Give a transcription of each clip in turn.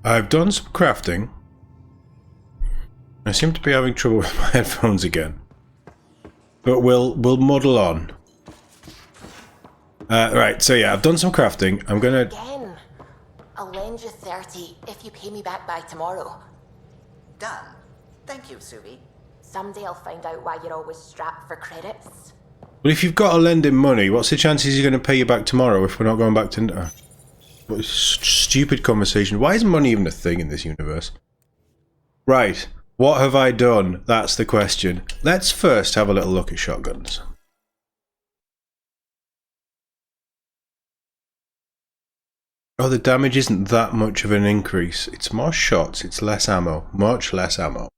I've done some crafting. I seem to be having trouble with my headphones again. But we'll muddle on. Right, so yeah, I've done some crafting. I'm gonna... Again. I'll lend you 30 if you pay me back by tomorrow. Done. Thank you, Suvi. Someday I'll find out why you're always strapped for credits. Well, if you've got to lend him money, what's the chances he's going to pay you back tomorrow if we're not going back to... what a stupid conversation. Why is money even a thing in this universe? Right, what have I done? That's the question. Let's first have a little look at shotguns. Oh, the damage isn't that much of an increase. It's more shots, it's less ammo. Much less ammo.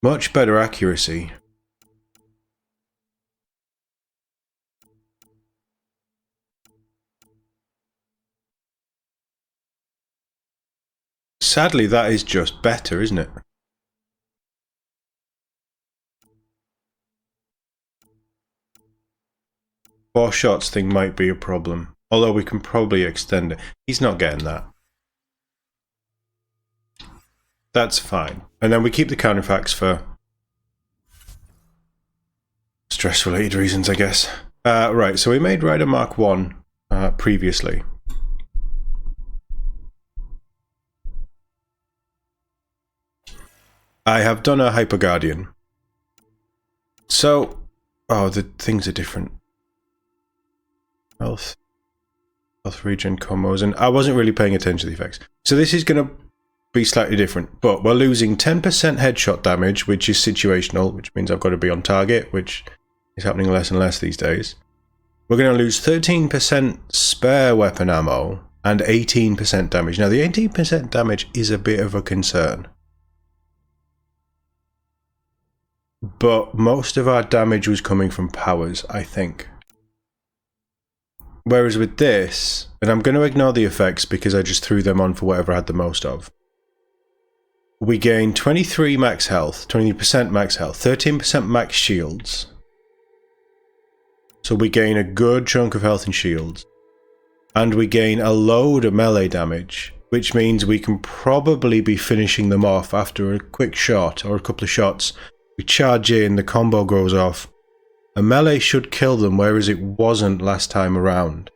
Much better accuracy. Sadly, that is just better, isn't it? Four shots thing might be a problem. Although we can probably extend it. He's not getting that. That's fine. And then we keep the counterfacts for stress-related reasons, I guess. Right, so we made Ryder Mark 1 previously. I have done a Hyper Guardian. So... oh, the things are different. Health regen combos, and I wasn't really paying attention to the effects. So this is going to be slightly different, but we're losing 10% headshot damage, which is situational, which means I've got to be on target, which is happening less and less these days. We're going to lose 13% spare weapon ammo and 18% damage. Now the 18% damage is a bit of a concern, but most of our damage was coming from powers, I think. Whereas with this, and I'm going to ignore the effects because I just threw them on for whatever I had the most of. We gain 23 max health, 20% max health, 13% max shields. So we gain a good chunk of health and shields. And we gain a load of melee damage, which means we can probably be finishing them off after a quick shot or a couple of shots. We charge in, the combo goes off. A melee should kill them, whereas it wasn't last time around.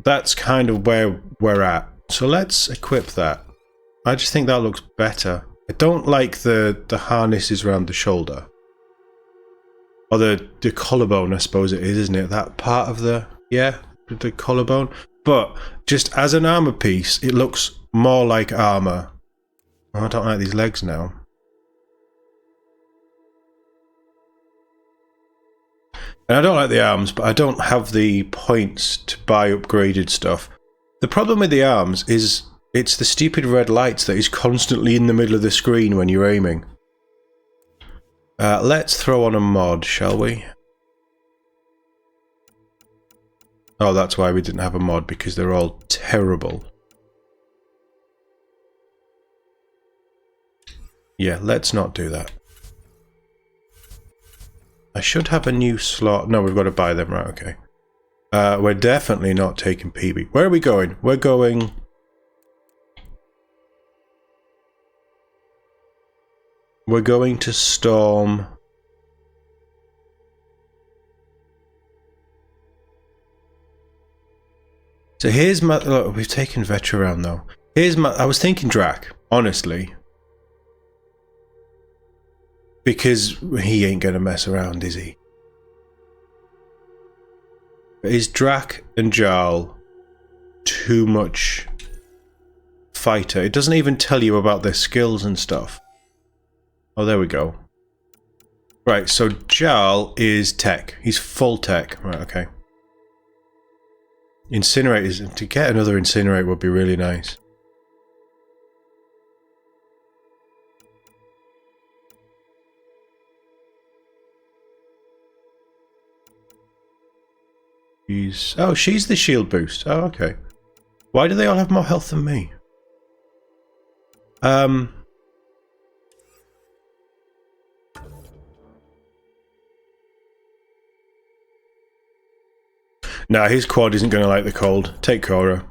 That's kind of where we're at. So let's equip that. I just think that looks better. I don't like the harnesses around the shoulder. Or the collarbone, I suppose it is, isn't it? That part of the... yeah, the collarbone. But just as an armor piece, it looks more like armor. Oh, I don't like these legs now. And I don't like the arms, but I don't have the points to buy upgraded stuff. The problem with the arms is it's the stupid red lights that is constantly in the middle of the screen when you're aiming. Let's throw on a mod, shall we? Oh, that's why we didn't have a mod, because they're all terrible. Yeah, let's not do that. I should have a new slot. No, we've got to buy them, right? Okay. We're definitely not taking PB. Where are we going? We're going... we're going to storm... so here's my... look, we've taken Vetra around though. Here's my... I was thinking Drac, honestly. Because he ain't gonna mess around, is he? Is Drac and Jarl too much fighter? It doesn't even tell you about their skills and stuff. Oh, there we go. Right, so Jarl is tech. He's full tech. Right, okay. Incinerators. To get another Incinerate would be really nice. Oh, she's the shield boost. Oh, okay. Why do they all have more health than me? Nah, his quad isn't going to like the cold. Take Korra.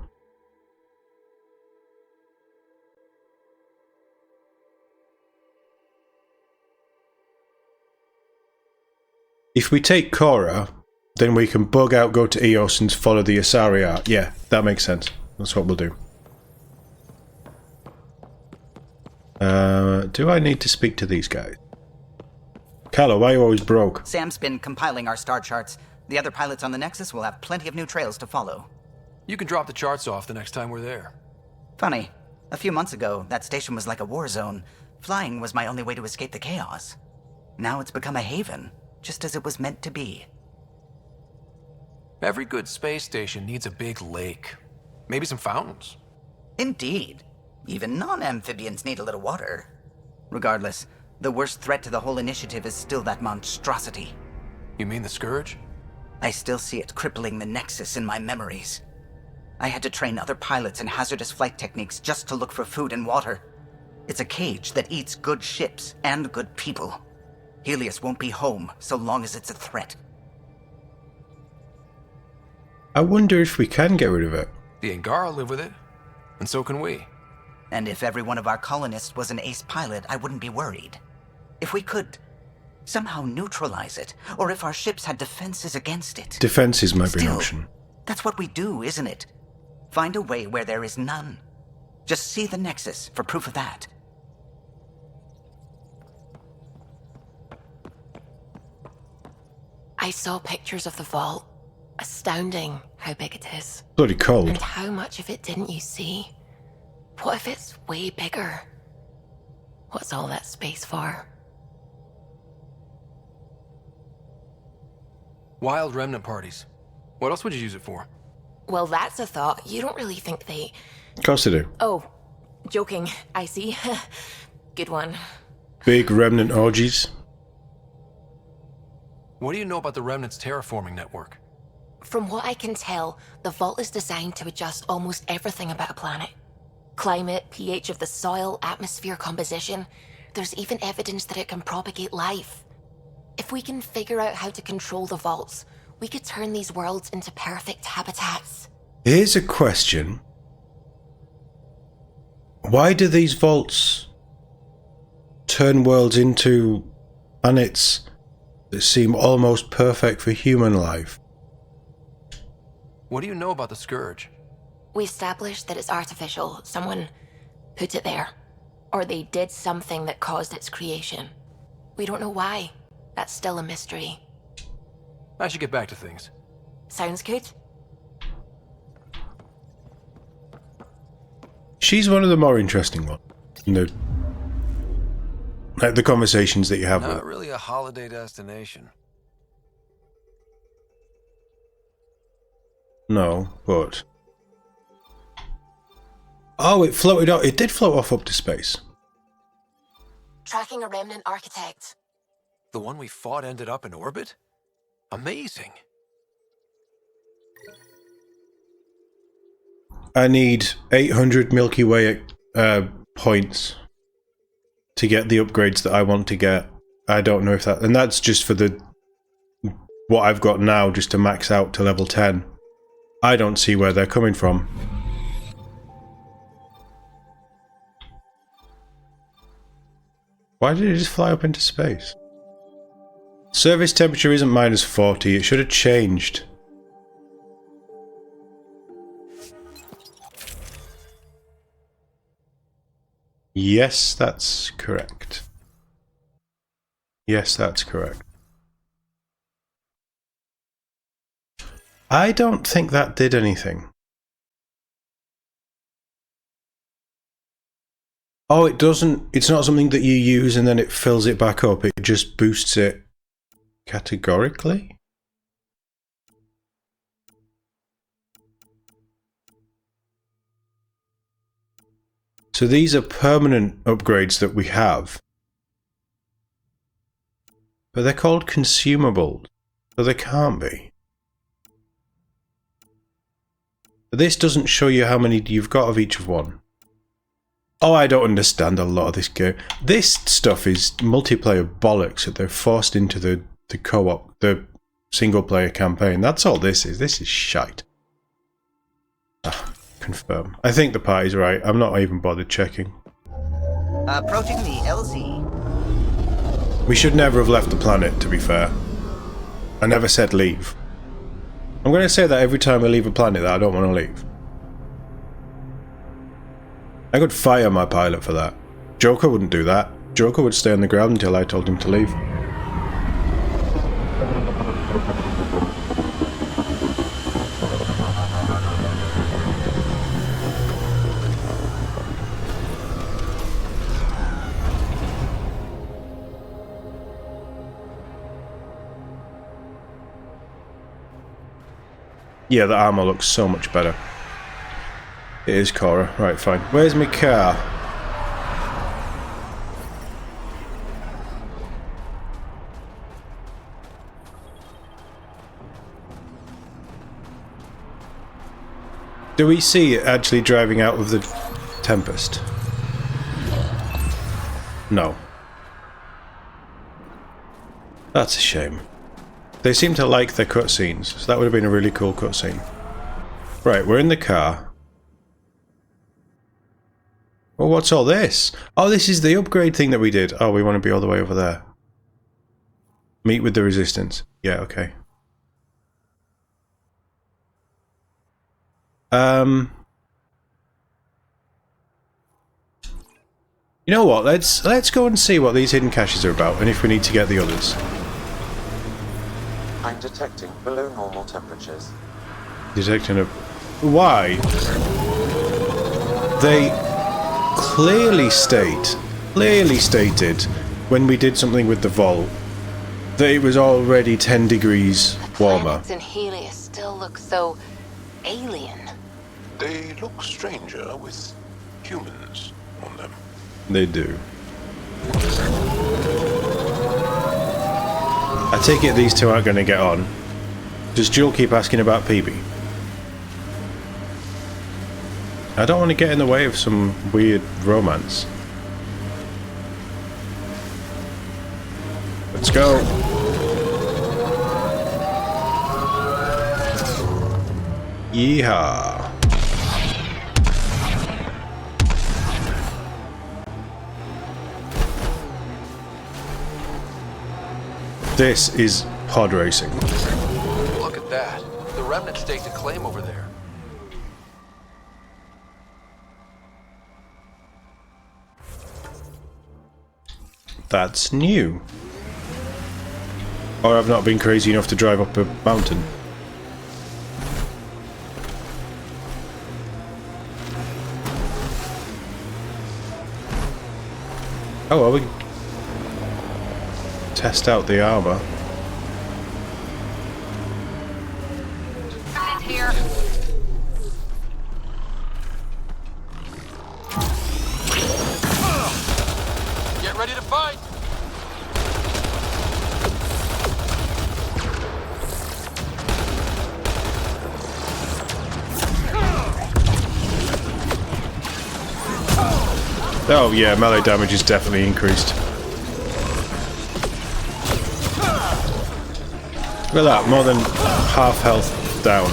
If we take Korra, then we can bug out, go to Eos and follow the Asari art. Yeah, that makes sense. That's what we'll do. Do I need to speak to these guys? Carlo, why are you always broke? Sam's been compiling our star charts. The other pilots on the Nexus will have plenty of new trails to follow. You can drop the charts off the next time we're there. Funny, a few months ago, that station was like a war zone. Flying was my only way to escape the chaos. Now it's become a haven, just as it was meant to be. Every good space station needs a big lake. Maybe some fountains. Indeed. Even non-amphibians need a little water. Regardless, the worst threat to the whole initiative is still that monstrosity. You mean the Scourge? I still see it crippling the Nexus in my memories. I had to train other pilots in hazardous flight techniques just to look for food and water. It's a cage that eats good ships and good people. Helios won't be home so long as it's a threat. I wonder if we can get rid of it. The Angara live with it, and so can we. And if every one of our colonists was an ace pilot, I wouldn't be worried. If we could somehow neutralize it, or if our ships had defenses against it. Defenses might be an Still, option. that's what we do, isn't it? Find a way where there is none. Just see the Nexus for proof of that. I saw pictures of the vault. Astounding how big it is. Bloody cold. And how much of it didn't you see? What if it's way bigger? What's all that space for? Wild remnant parties. What else would you use it for? Well, that's a thought. You don't really think they... Of course they do. Oh, joking. I see. Good one. Big remnant orgies. What do you know about the Remnant's terraforming network? From what I can tell, the vault is designed to adjust almost everything about a planet. Climate, pH of the soil, atmosphere composition. There's even evidence that it can propagate life. If we can figure out how to control the vaults, we could turn these worlds into perfect habitats. Here's a question. Why do these vaults turn worlds into planets that seem almost perfect for human life? What do you know about the Scourge? We established that it's artificial. Someone put it there. Or they did something that caused its creation. We don't know why. That's still a mystery. I should get back to things. Sounds good? She's one of the more interesting ones. Like the conversations that you have with Not her. really a holiday destination. No, but... Oh, it floated off. It did float off up to space. Tracking a remnant architect. The one we fought ended up in orbit? Amazing. I need 800 Milky Way points to get the upgrades that I want to get. I don't know if that... And that's just for the... what I've got now, just to max out to level 10. I don't see where they're coming from. Why did it just fly up into space? Surface temperature isn't minus 40. It should have changed. Yes, that's correct. Yes, that's correct. I don't think that did anything. Oh, it doesn't. It's not something that you use and then it fills it back up. It just boosts it categorically. So these are permanent upgrades that we have. But they're called consumables. So they can't be. But this doesn't show you how many you've got of each of one. Oh, I don't understand a lot of this game. This stuff is multiplayer bollocks that they're forced into the co-op, the single-player campaign. That's all this is. This is shite. Ah, confirm. I think the party's right. I'm not even bothered checking. Approaching the LZ. We should never have left the planet, to be fair. I never said leave. I'm going to say that every time I leave a planet that I don't want to leave. I could fire my pilot for that. Joker wouldn't do that. Joker would stay on the ground until I told him to leave. Yeah, the armor looks so much better. It is Cora. Right, fine. Where's my car? Do we see it actually driving out of the Tempest? No. That's a shame. They seem to like their cutscenes, so that would have been a really cool cutscene. Right, we're in the car. Well, what's all this? Oh, this is the upgrade thing that we did. Oh, we want to be all the way over there. Meet with the Resistance. Yeah, okay. You know what? Let's go and see what these hidden caches are about, and if we need to get the others. I'm detecting below normal temperatures. Detecting a... Why? They clearly stated when we did something with the vault that it was already 10 degrees warmer. Planets in Helios still look so alien. They look stranger with humans on them. They do. I take it these two aren't going to get on. Does Jewel keep asking about Peebee? I don't want to get in the way of some weird romance. Let's go. Yeehaw. This is pod racing. Look at that. The Remnant staked a claim over there. That's new. Or I've not been crazy enough to drive up a mountain. Oh, well, we test out the armor. Here. Get ready to fight! Oh yeah, melee damage is definitely increased. Look at that, more than half health down.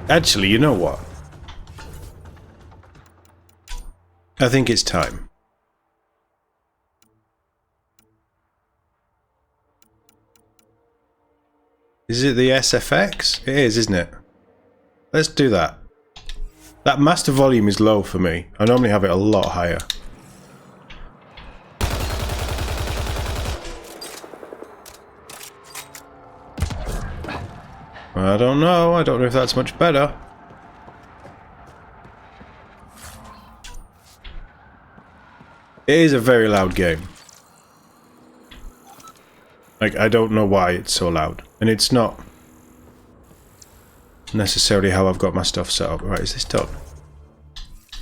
Actually, you know what? I think it's time. Is it the SFX? It is, isn't it? Let's do that. That master volume is low for me. I normally have it a lot higher. I don't know. I don't know if that's much better. It is a very loud game. Like, I don't know why it's so loud. And it's not necessarily how I've got my stuff set up. Right, is this done?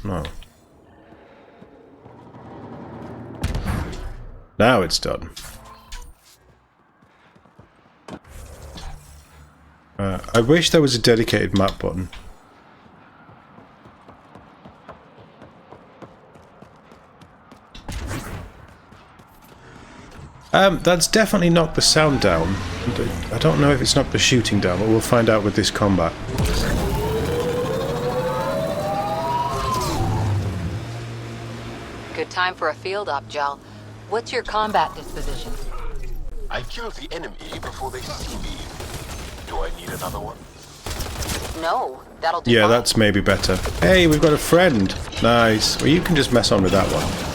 No. Now it's done. I wish there was a dedicated map button. That's definitely knocked the sound down. I don't know if it's knocked the shooting down, but we'll find out with this combat. Good time for a field op, Jal. What's your combat disposition? I kill the enemy before they see me. Do I need another one? No, that'll do. Yeah, fine. that's maybe better. Hey, we've got a friend. Nice. Well, you can just mess on with that one.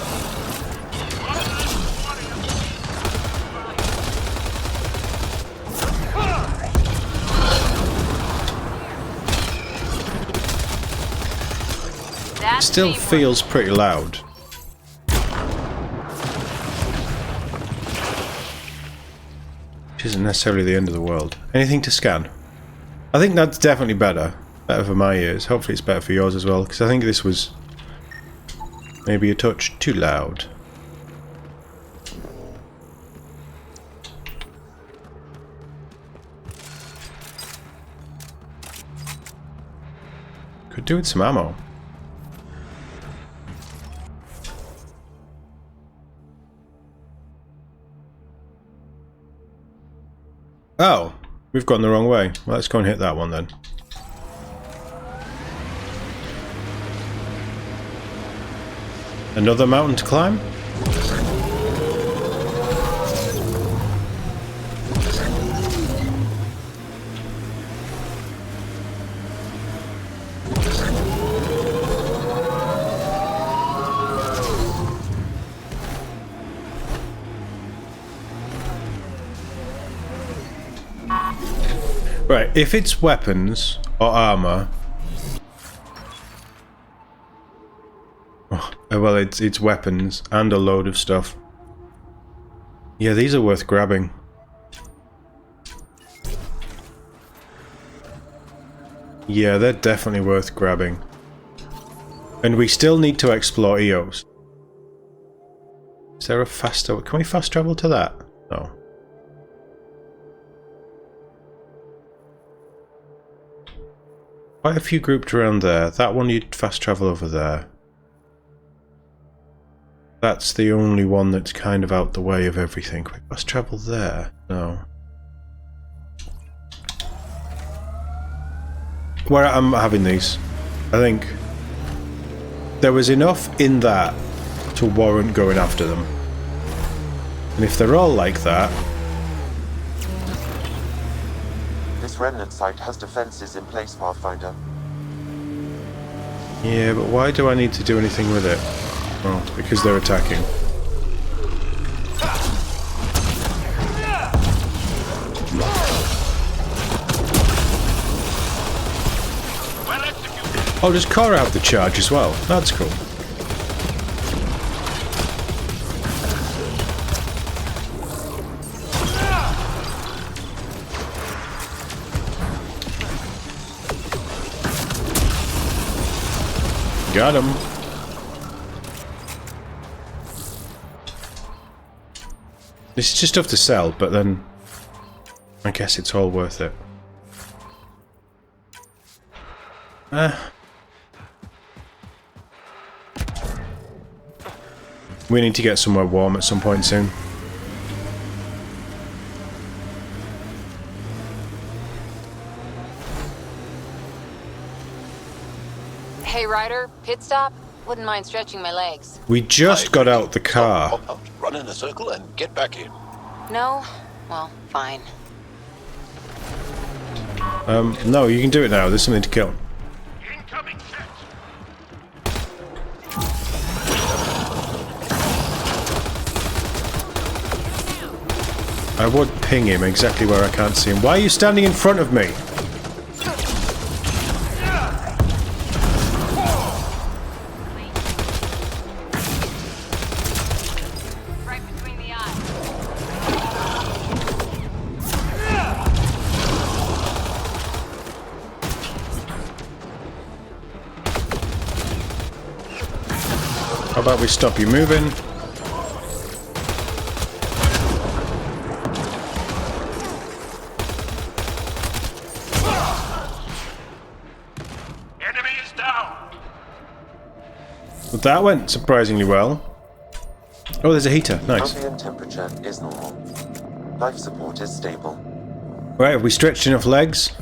Still feels pretty loud. Which isn't necessarily the end of the world. Anything to scan? I think that's definitely better. Better for my ears. Hopefully it's better for yours as well, because I think this was maybe a touch too loud. Could do with some ammo. Oh, we've gone the wrong way. Well, let's go and hit that one then. Another mountain to climb? Right, if it's weapons or armor, well, it's weapons and a load of stuff. Yeah, these are worth grabbing. Yeah, they're definitely worth grabbing. And we still need to explore Eos. Is there a faster? Can we fast travel to that? No. Quite a few grouped around there. That one you'd fast travel over there. That's the only one that's kind of out the way of everything. Can we fast travel there? No. Where I'm having these, I think there was enough in that to warrant going after them. And if they're all like that... This remnant site has defenses in place, Pathfinder. Yeah, but why do I need to do anything with it? Oh, because they're attacking. Oh, does Cora have the charge as well? That's cool. Got him. This is just stuff to sell, but then I guess it's all worth it. We need to get somewhere warm at some point soon. Hey, Ryder, pit stop? Wouldn't mind stretching my legs. We just got out the car. Pop out, run in a circle, and get back in. No? Well, fine. No, you can do it now. There's something to kill. Incoming set. I would ping him exactly where I can't see him. Why are you standing in front of me? How about we stop you moving? Enemy is down. But that went surprisingly well. Oh, there's a heater. Nice. Ambient temperature is normal. Life support is stable. Right, have we stretched enough legs?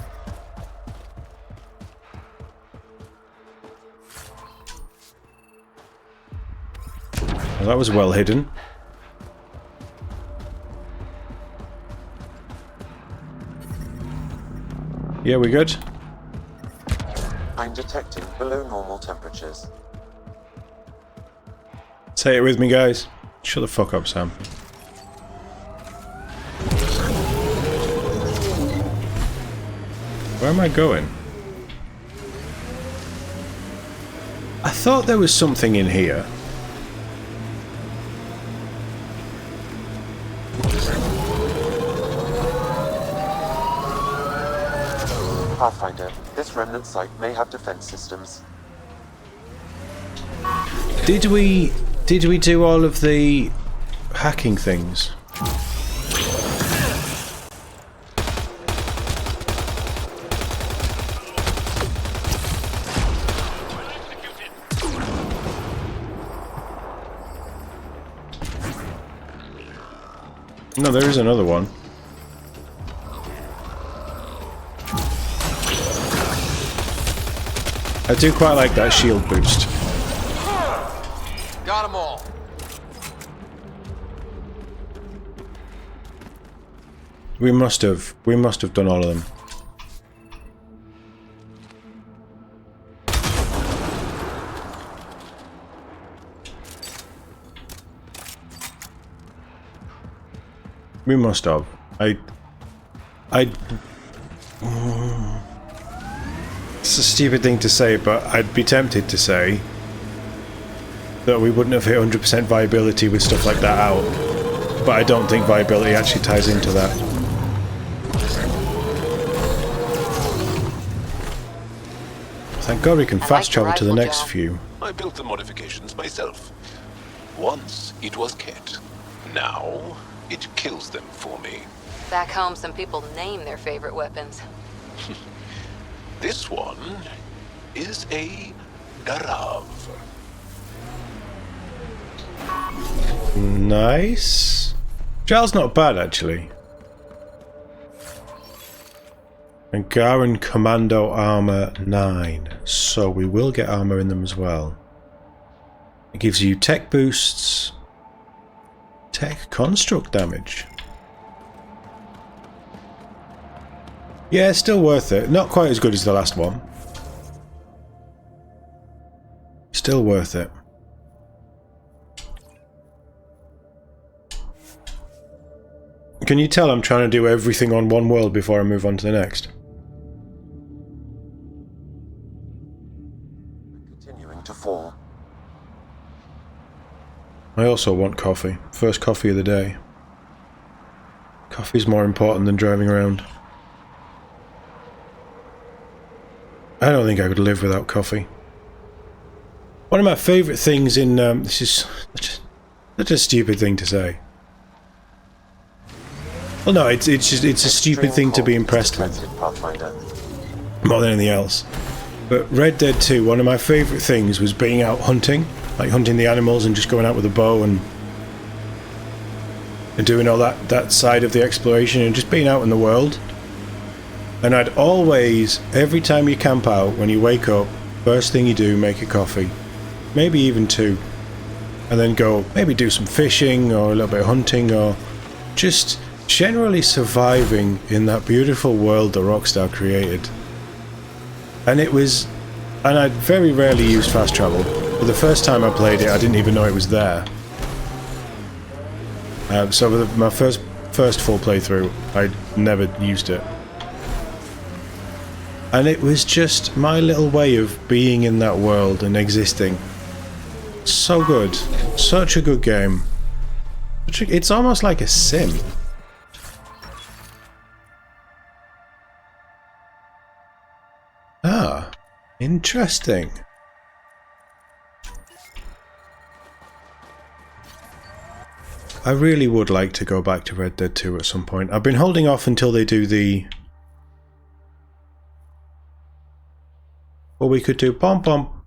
Well, that was well hidden. Yeah, we good? I'm detecting below normal temperatures. Say it with me, guys. Shut the fuck up, Sam. Where am I going? I thought there was something in here. Pathfinder, this remnant site may have defense systems. Did we do all of the hacking things? No, there is another one. I do quite like that shield boost. Got them all. We must have done all of them. We must have. It's a stupid thing to say, but I'd be tempted to say that we wouldn't have hit 100% viability with stuff like that out. But I don't think viability actually ties into that. Thank God we can fast travel to the next few. I built the modifications myself. Once it was Ket. Now it kills them for me. Back home, some people name their favorite weapons. This one is a Darav. Nice. Gel's not bad, actually. And Garen Commando Armor 9. So we will get armor in them as well. It gives you tech boosts. Tech construct damage. Yeah, still worth it. Not quite as good as the last one. Still worth it. Can you tell I'm trying to do everything on one world before I move on to the next? Continuing to fall. I also want coffee. First coffee of the day. Coffee's more important than driving around. I don't think I could live without coffee. One of my favourite things in this is such a stupid thing to say. Well, no, it's just a stupid thing to be impressed with, more than anything else. But Red Dead 2, one of my favourite things was being out hunting, like hunting the animals and just going out with a bow and doing all that side of the exploration and just being out in the world. And I'd always, every time you camp out, when you wake up, first thing you do, make a coffee. Maybe even two. And then go, maybe do some fishing or a little bit of hunting or just generally surviving in that beautiful world that Rockstar created. And I very rarely used fast travel. But the first time I played it, I didn't even know it was there. So with my first full playthrough, I never used it. And it was just my little way of being in that world and existing. So good. Such a good game. It's almost like a sim. Ah, interesting. I really would like to go back to Red Dead 2 at some point. I've been holding off until they do the... Well, we could do bomb, bomb,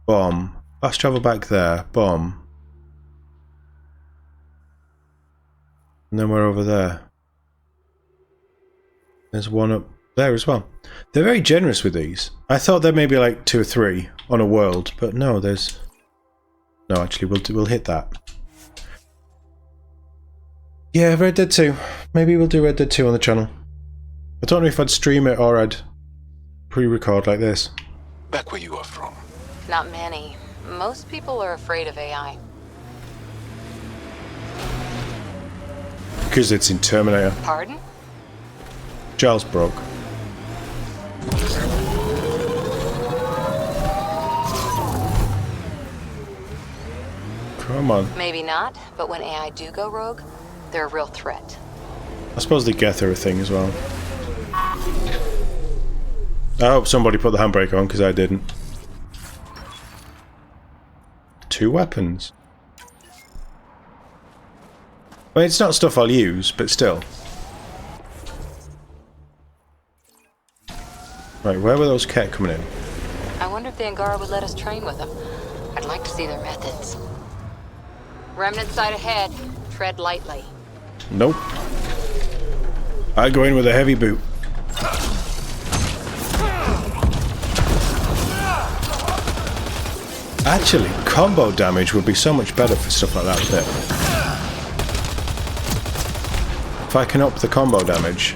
bomb. Fast travel back there, bomb. And then we're over there. There's one up there as well. They're very generous with these. I thought there may be like 2 or 3 on a world, but no, there's... No, actually, we'll hit that. Yeah, Red Dead 2. Maybe we'll do Red Dead 2 on the channel. I don't know if I'd stream it or I'd pre-record like this. Back where you are from. Not many. Most people are afraid of AI. Because it's in Terminator. Pardon? Giles broke. Come on. Maybe not, but when AI do go rogue, they're a real threat. I suppose the Gether thing as well. I hope somebody put the handbrake on, because I didn't. 2 weapons. I mean, it's not stuff I'll use, but still. Right, where were those Ket coming in? I wonder if the Angara would let us train with them. I'd like to see their methods. Remnant side ahead. Tread lightly. Nope. I go in with a heavy boot. Actually, combo damage would be so much better for stuff like that bit. If I can up the combo damage.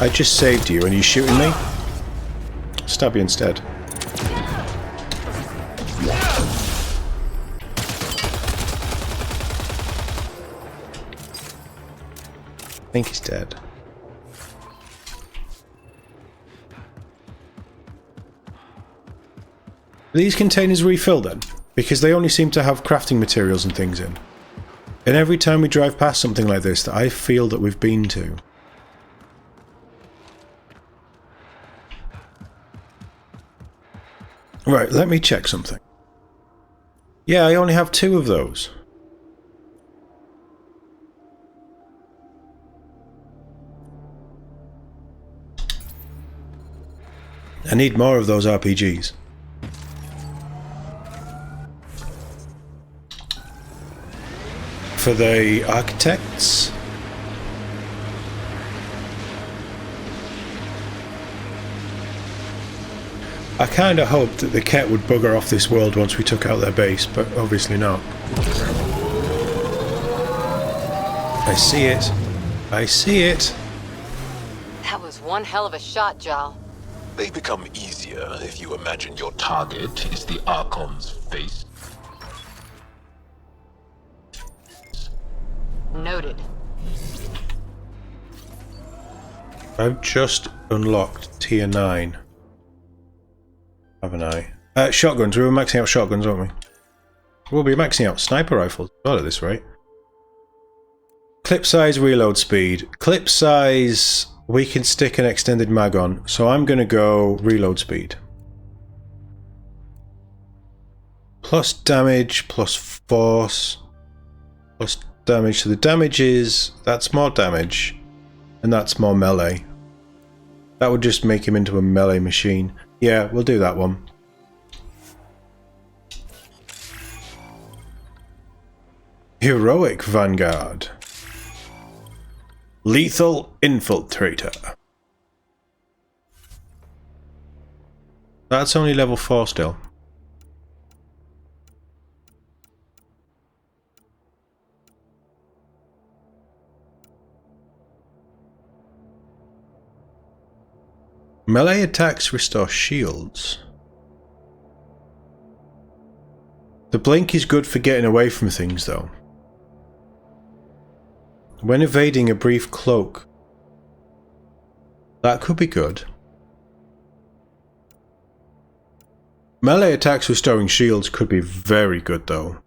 I just saved you and you're shooting me? Stab you instead. I think he's dead. These containers refill then? Because they only seem to have crafting materials and things in. And every time we drive past something like this that I feel that we've been to. Right, let me check something. Yeah, I only have 2 of those. I need more of those RPGs. For the architects. I kinda hoped that the Ket would bugger off this world once we took out their base, but obviously not. I see it. I see it. That was one hell of a shot, Jal. They become easier if you imagine your target is the Archon's face. Noted. I've just unlocked tier 9. Haven't I? Shotguns. We were maxing out shotguns, weren't we? We'll be maxing out sniper rifles as well at this rate. Clip size, reload speed. Clip size, we can stick an extended mag on, so I'm going to go reload speed. Plus damage, plus force, plus damage. So the damage is, that's more damage, and that's more melee. That would just make him into a melee machine. Yeah, we'll do that one. Heroic Vanguard. Lethal Infiltrator. That's only level 4 still. Melee attacks restore shields. The blink is good for getting away from things though. When evading a brief cloak. That could be good. Melee attacks restoring shields could be very good though.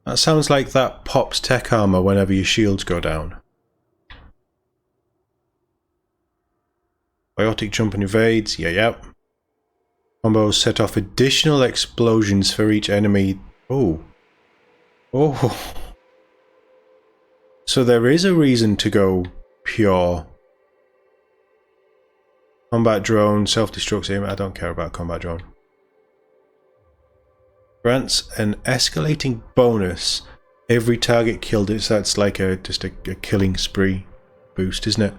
That sounds like that pops tech armor whenever your shields go down. Biotic jump and evades, yeah. Combos set off additional explosions for each enemy. Oh. So there is a reason to go pure. Combat drone, self-destruct aim. I don't care about combat drone. Grants an escalating bonus every target killed. So that's like just a killing spree boost, isn't it?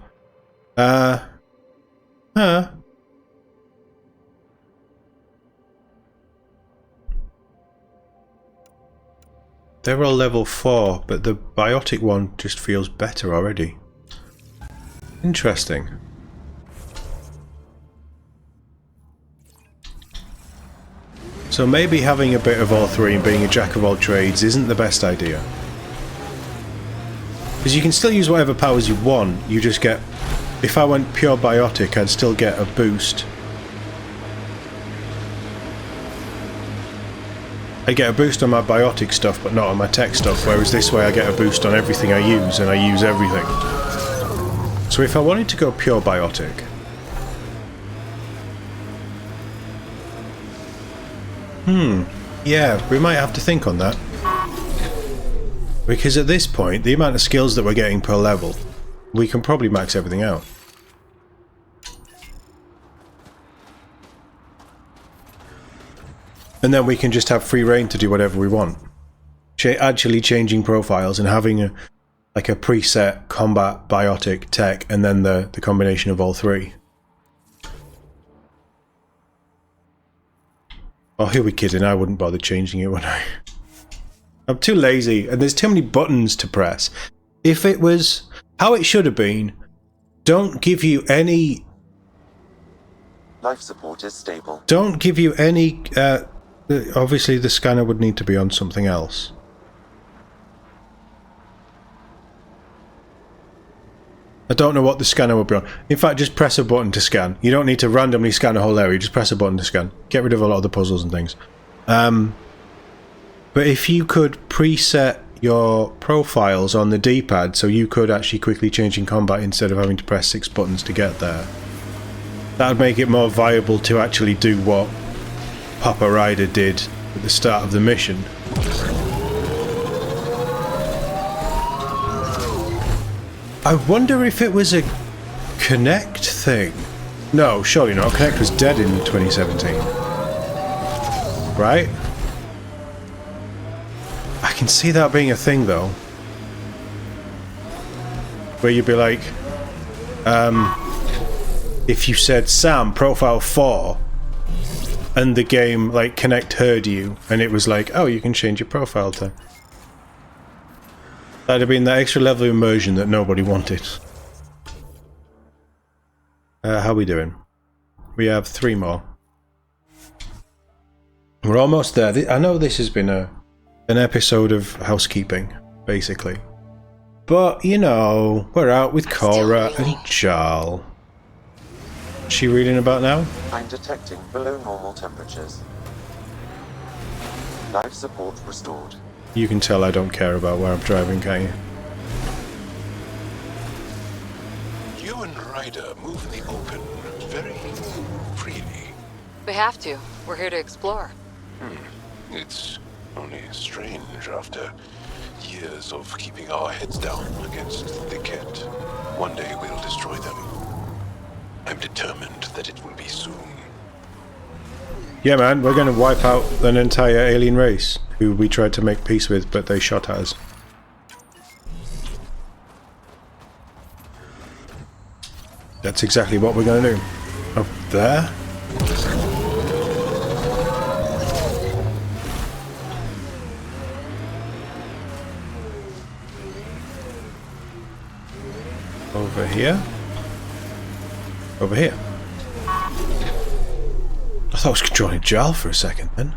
They're all level 4, but the biotic one just feels better already. Interesting. So maybe having a bit of all three and being a jack of all trades isn't the best idea. Because you can still use whatever powers you want, you just get... If I went pure biotic, I'd still get a boost. I get a boost on my biotic stuff, but not on my tech stuff, whereas this way I get a boost on everything I use, and I use everything. So if I wanted to go pure biotic... yeah, we might have to think on that. Because at this point, the amount of skills that we're getting per level, we can probably max everything out. And then we can just have free reign to do whatever we want. Actually changing profiles and having a preset combat, biotic, tech, and then the combination of all three. Oh, who are we kidding? I wouldn't bother changing it, would I? I'm too lazy, and there's too many buttons to press. If it was how it should have been, don't give you any... Life support is stable. Don't give you any... obviously the scanner would need to be on something else. I don't know what the scanner would be on. In fact, just press a button to scan. You don't need to randomly scan a whole area, just press a button to scan. Get rid of a lot of the puzzles and things. But if you could preset your profiles on the D-pad so you could actually quickly change in combat instead of having to press 6 buttons to get there, that would make it more viable to actually do what Tod Ryder did at the start of the mission. I wonder if it was a Connect thing. No, surely not. Connect was dead in 2017. Right? I can see that being a thing though. Where you'd be like, if you said Sam, profile 4, and the game, like, Connect heard you, and it was like, oh, you can change your profile to... That'd have been that extra level of immersion that nobody wanted. How are we doing? We have 3 more. We're almost there. I know this has been an episode of housekeeping, basically. But, you know, we're out with Cora and Jarl. What's she reading about now? I'm detecting below normal temperatures. Life support restored. You can tell I don't care about where I'm driving, can't you? You and Ryder move in the open very freely. We have to. We're here to explore. It's only strange after years of keeping our heads down against the Kett. One day we'll destroy them. I'm determined that it will be soon. Yeah, man, we're going to wipe out an entire alien race who we tried to make peace with, but they shot at us. That's exactly what we're going to do. Up there? Over here? Over here. I thought I was controlling Jarl for a second then.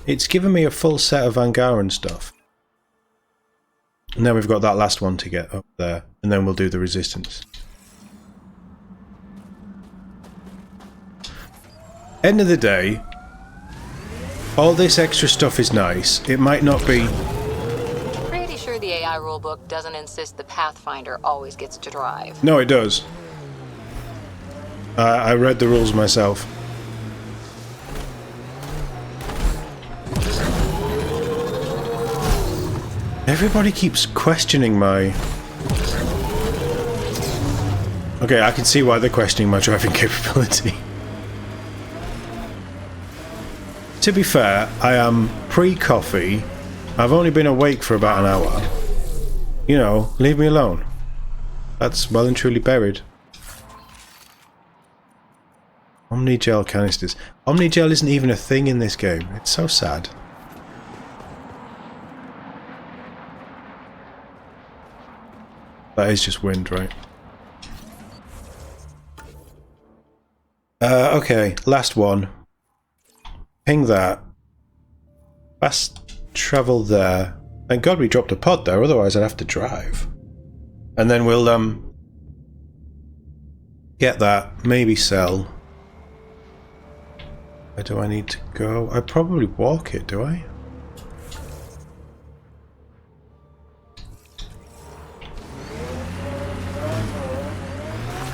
It's given me a full set of Angaran stuff. And then we've got that last one to get up there. And then we'll do the resistance. End of the day, all this extra stuff is nice. It might not be... Pretty sure the AI rulebook doesn't insist the Pathfinder always gets to drive. No, it does. I read the rules myself. Everybody keeps questioning my Okay, I can see why they're questioning my driving capability. To be fair, I am pre-coffee. I've only been awake for about an hour. You know, leave me alone. That's well and truly buried. Omni-gel canisters. Omni-gel isn't even a thing in this game. It's so sad. That is just wind, right? Okay, last one. Ping that. Fast travel there. Thank God we dropped a pod there, otherwise I'd have to drive. And then we'll get that, maybe sell. Where do I need to go? I probably walk it, do I?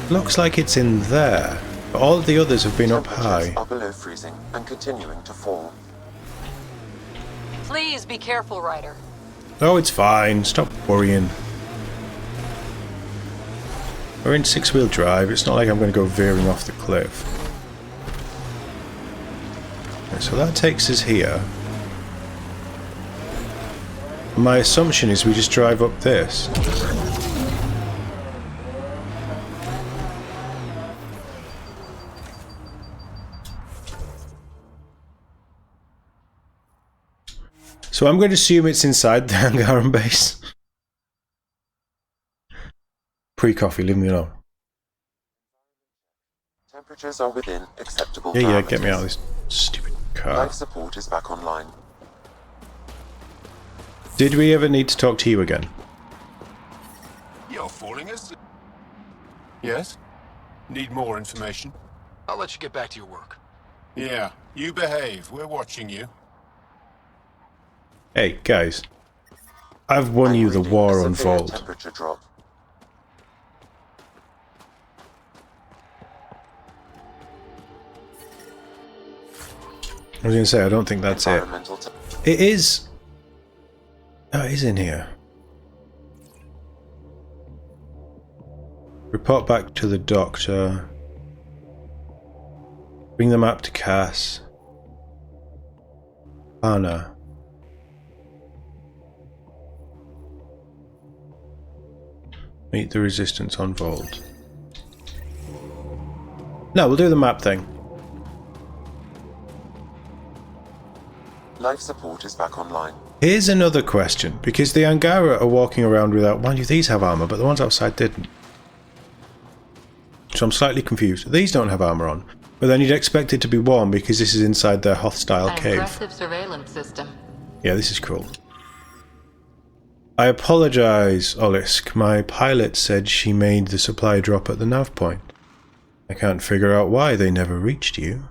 Looks like it's in there. But all of the others have been up high. Are below freezing and continuing to fall. Please be careful, Ryder. Oh, it's fine. Stop worrying. We're in 6-wheel drive. It's not like I'm going to go veering off the cliff. Okay, so that takes us here. My assumption is we just drive up this. So I'm going to assume it's inside the Angaran base. Pre-coffee, leave me alone. Temperatures are within acceptable Yeah, parameters. get me out of this stupid car. Life support is back online. Did we ever need to talk to you again? You're fooling us? Yes? Need more information? I'll let you get back to your work. Yeah, you behave. We're watching you. Hey, guys. I've won you the war on Severe Vault. temperature drop. I was going to say, I don't think that's it. Environmental It is... Oh, it is in here. Report back to the doctor. Bring the map to Cass. Anna. Meet the resistance on Vault. No, we'll do the map thing. Life support is back online. Here's another question, because the Angara are walking around without... Mind you, these have armour, but the ones outside didn't. So I'm slightly confused. These don't have armour on, but then you'd expect it to be warm because this is inside their Hoth-style An cave. aggressive surveillance system. Yeah, this is cool. I apologise, Olisk. My pilot said she made the supply drop at the nav point. I can't figure out why they never reached you.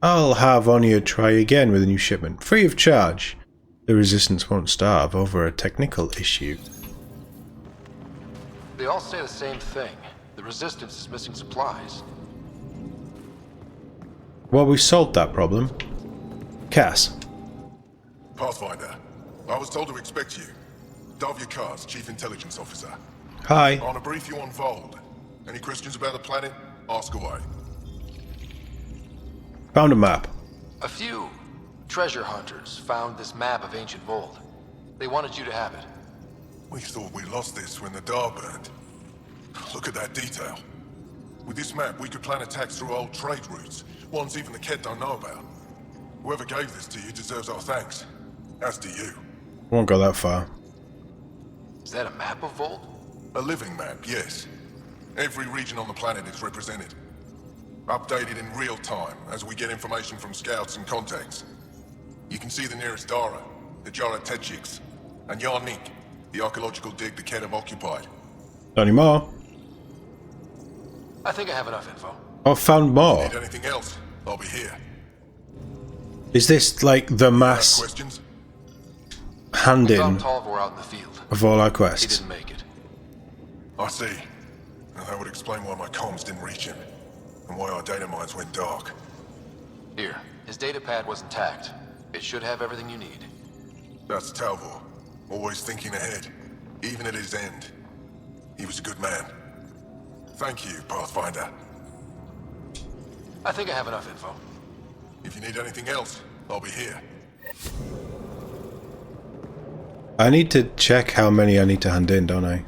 I'll have Onia try again with a new shipment, free of charge. The Resistance won't starve over a technical issue. They all say the same thing. The Resistance is missing supplies. Well, we solved that problem. Cass. Pathfinder, I was told to expect you. Davia Kars, Chief Intelligence Officer. Hi. I want to brief you on Vold. Any questions about the planet? Ask away. Found a map. A few treasure hunters found this map of ancient Vold. They wanted you to have it. We thought we lost this when the Dar burned. Look at that detail. With this map, we could plan attacks through old trade routes, ones even the Ket don't know about. Whoever gave this to you deserves our thanks. As do you. Won't go that far. Is that a map of Vold? A living map, yes. Every region on the planet is represented. Updated in real time as we get information from scouts and contacts. You can see the nearest Dara, the Jara Tetchiks, and Yarnik, the archaeological dig the Ket have occupied. Not anymore. I think I have enough info. Oh, found more. Need anything else? I'll be here. Is this like the mass Questions? hand We in thought Tolv were out in the field. of all our He quests? didn't make it. I see. And that would explain why my comms didn't reach him, and why our data mines went dark. Here, his data pad was intact. It should have everything you need. That's Talvor, always thinking ahead, even at his end. He was a good man. Thank you, Pathfinder. I think I have enough info. If you need anything else, I'll be here. I need to check how many I need to hand in, don't I?